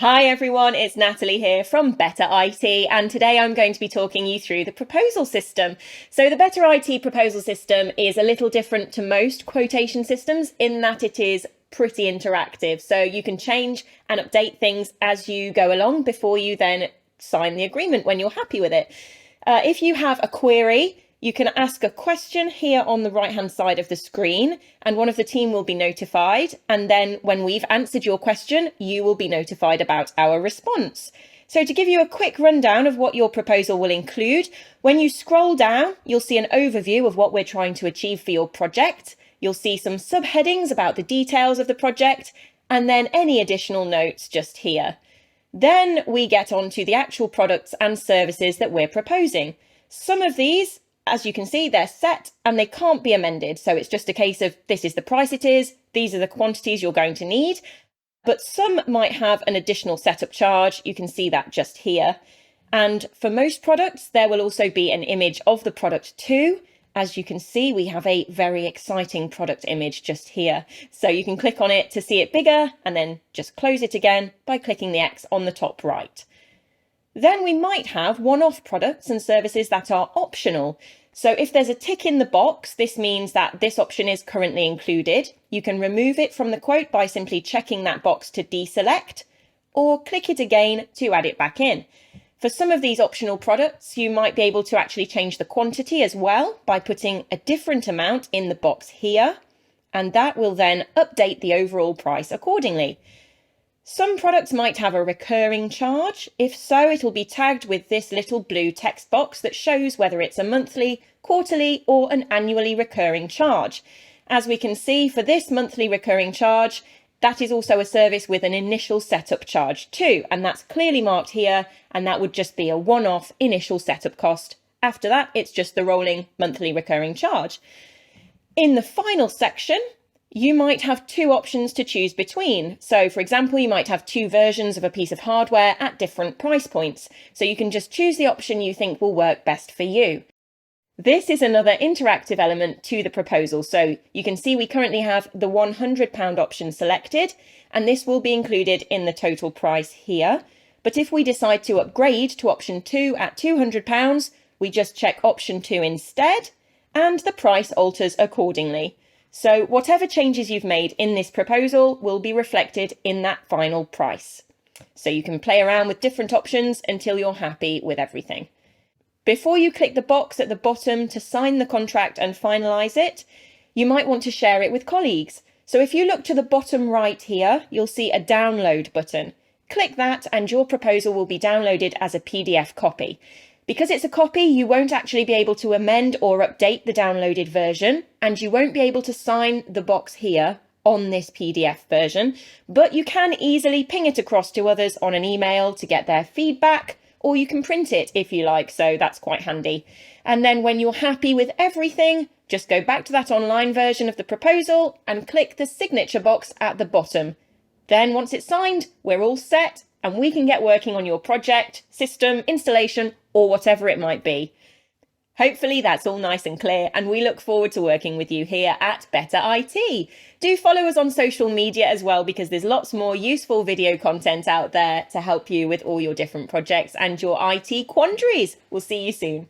Hi everyone, it's Natalie here from Better IT, and today I'm going to be talking you through the proposal system. So the Better IT proposal system is a little different to most quotation systems in that it is pretty interactive. So you can change and update things as you go along before you then sign the agreement when you're happy with it. If you have a query, you can ask a question here on the right hand side of the screen and one of the team will be notified. And then when we've answered your question, you will be notified about our response. So to give you a quick rundown of what your proposal will include, when you scroll down, you'll see an overview of what we're trying to achieve for your project. You'll see some subheadings about the details of the project and then any additional notes just here. Then we get on to the actual products and services that we're proposing. Some of these, as you can see, they're set and they can't be amended. So it's just a case of this is the price it is, these are the quantities you're going to need. But some might have an additional setup charge. You can see that just here. And for most products, there will also be an image of the product too. As you can see, we have a very exciting product image just here. So you can click on it to see it bigger and then just close it again by clicking the X on the top right. Then we might have one-off products and services that are optional. So if there's a tick in the box, this means that this option is currently included. You can remove it from the quote by simply checking that box to deselect or click it again to add it back in. For some of these optional products, you might be able to actually change the quantity as well by putting a different amount in the box here, and that will then update the overall price accordingly. Some products might have a recurring charge. If so, it'll be tagged with this little blue text box that shows whether it's a monthly, quarterly, or an annually recurring charge. As we can see, for this monthly recurring charge, that is also a service with an initial setup charge too, and that's clearly marked here, and that would just be a one-off initial setup cost. After that, it's just the rolling monthly recurring charge. In the final section, you might have two options to choose between. So for example, you might have two versions of a piece of hardware at different price points. So you can just choose the option you think will work best for you. This is another interactive element to the proposal. So you can see we currently have the £100 option selected, and this will be included in the total price here. But if we decide to upgrade to option 2 at £200, we just check option 2 instead, and the price alters accordingly. So whatever changes you've made in this proposal will be reflected in that final price. So you can play around with different options until you're happy with everything. Before you click the box at the bottom to sign the contract and finalise it, you might want to share it with colleagues. So if you look to the bottom right here, you'll see a download button. Click that and your proposal will be downloaded as a PDF copy. Because it's a copy, you won't actually be able to amend or update the downloaded version, and you won't be able to sign the box here on this PDF version, but you can easily ping it across to others on an email to get their feedback, or you can print it if you like, so that's quite handy. And then when you're happy with everything, just go back to that online version of the proposal and click the signature box at the bottom. Then once it's signed, we're all set and we can get working on your project, system, installation, or whatever it might be. Hopefully that's all nice and clear, and we look forward to working with you here at Better IT. Do follow us on social media as well, because there's lots more useful video content out there to help you with all your different projects and your IT quandaries. We'll see you soon.